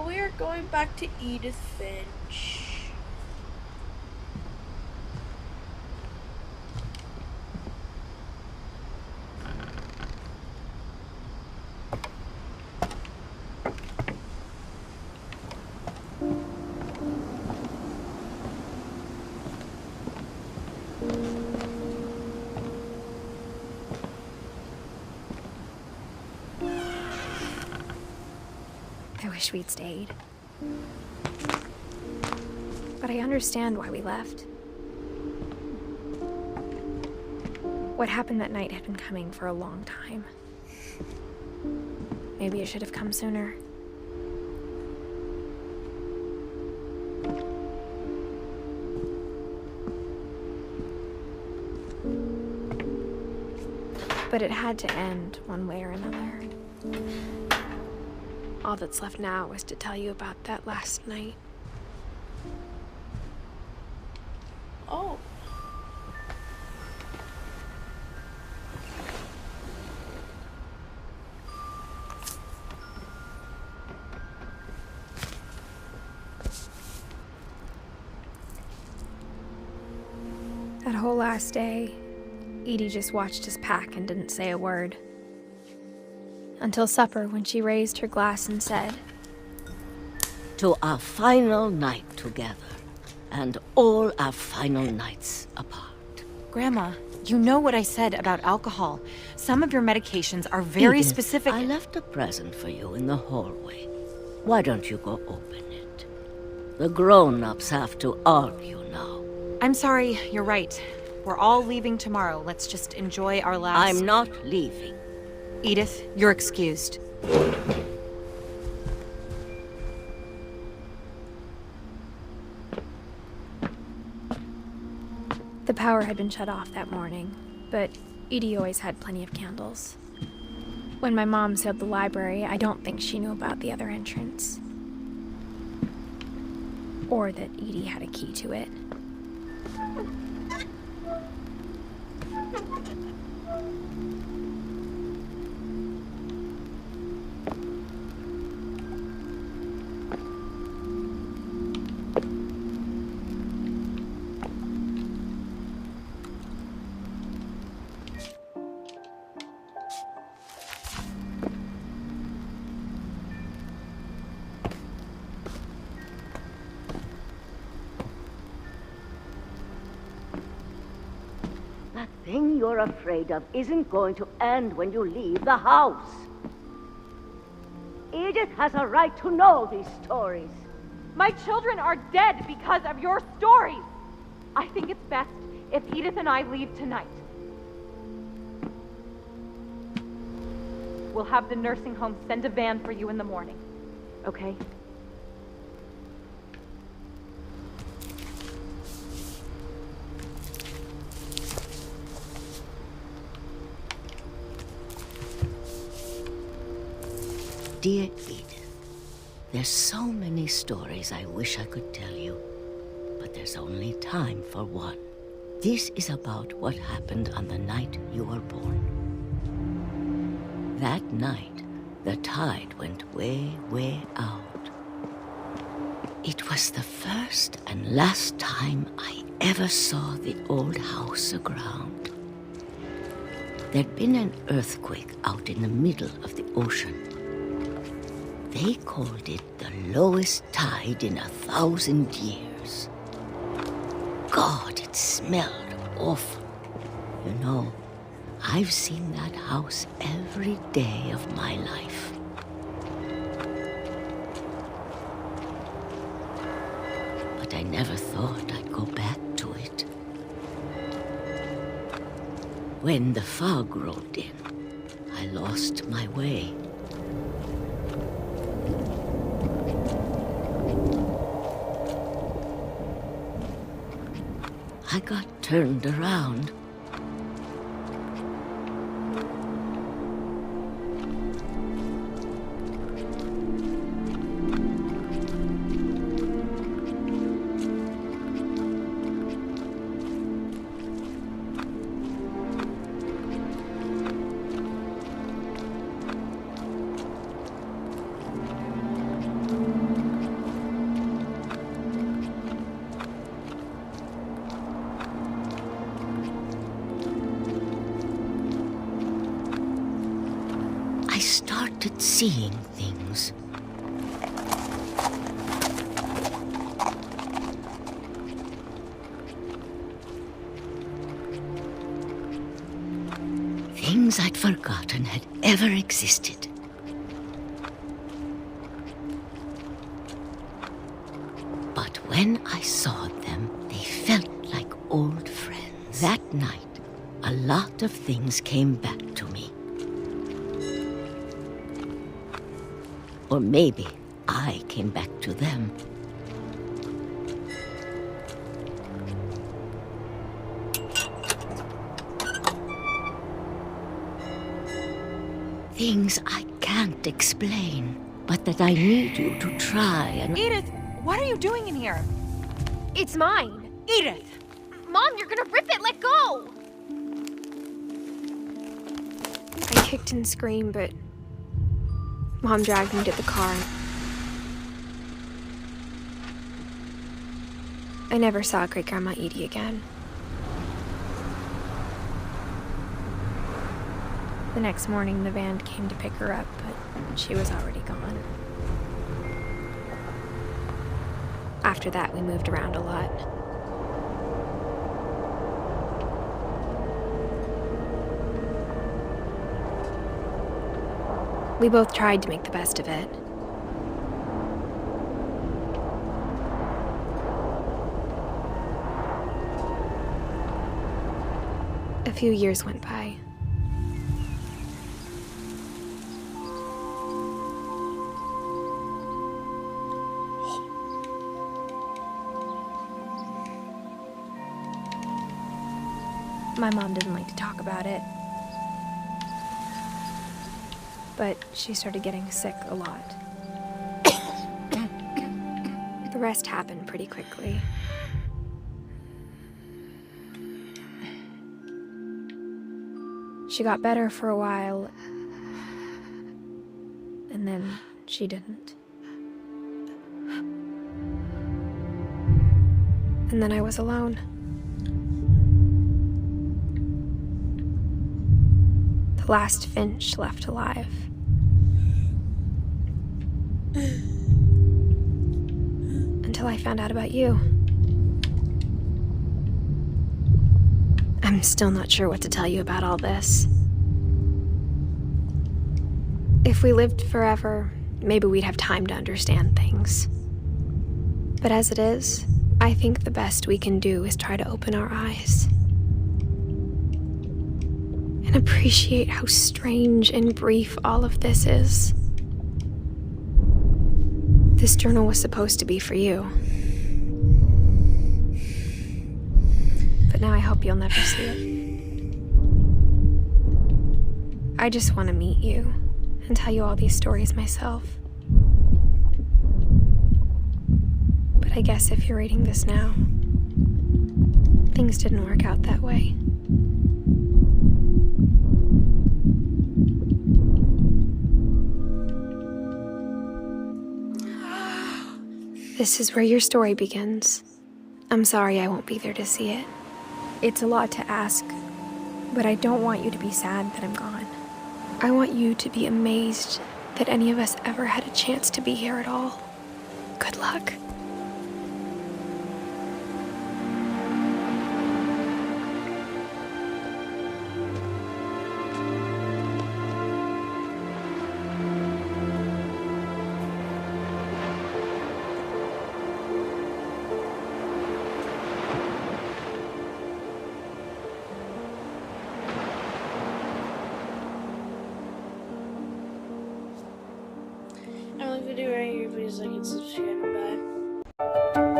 So we are going back to Edith Finch. I wish we'd stayed. But I understand why we left. What happened that night had been coming for a long time. Maybe it should have come sooner. But it had to end one way or another. All that's left now is to tell you about that last night. Oh. That whole last day, Edie just watched us pack and didn't say a word. Until supper, when she raised her glass and said, "To our final night together, and all our final nights apart." Grandma, you know what I said about alcohol. Some of your medications are very Edith, specific. I left a present for you in the hallway. Why don't you go open it? The grown-ups have to argue now. I'm sorry, you're right. We're all leaving tomorrow. Let's just enjoy our last... I'm not leaving. Edith, you're excused. the power had been shut off that morning, but Edie always had plenty of candles. When my mom sealed the library, I don't think she knew about the other entrance. Or that Edie had a key to it. That thing you're afraid of isn't going to end when you leave the house. Edith has a right to know these stories. My children are dead because of your stories. I think it's best if Edith and I leave tonight. We'll have the nursing home send a van for you in the morning, okay? Dear Edith, there's so many stories I wish I could tell you, but there's only time for one. This is about what happened on the night you were born. That night, the tide went way, way out. It was the first and last time I ever saw the old house aground. There'd been an earthquake out in the middle of the ocean. They called it the lowest tide in 1,000 years. God, it smelled awful. You know, I've seen that house every day of my life. But I never thought I'd go back to it. When the fog rolled in, I lost my way. I got turned around. seeing things. Things I'd forgotten had ever existed. But when I saw them, they felt like old friends. That night, a lot of things came back to me. Or maybe I came back to them. Things I can't explain, but that I need you to try and... Edith, what are you doing in here? It's mine. Edith! Mom, you're gonna rip it! Let go! I kicked and screamed, but Mom dragged me to the car. I never saw Great-Grandma Edie again. The next morning, the van came to pick her up, but she was already gone. After that, we moved around a lot. We both tried to make the best of it. A few years went by. My mom didn't like to talk about it. But she started getting sick a lot. The rest happened pretty quickly. She got better for a while, and then she didn't. And then I was alone. The last Finch left alive. Until I found out about you. I'm still not sure what to tell you about all this. If we lived forever, maybe we'd have time to understand things. But as it is, I think the best we can do is try to open our eyes. And appreciate how strange and brief all of this is. This journal was supposed to be for you. But now I hope you'll never see it. I just want to meet you and tell you all these stories myself. But I guess if you're reading this now, things didn't work out that way. This is where your story begins. I'm sorry I won't be there to see it. It's a lot to ask, but I don't want you to be sad that I'm gone. I want you to be amazed that any of us ever had a chance to be here at all. Good luck. I'm leaving the video right here. Please like and subscribe. Bye.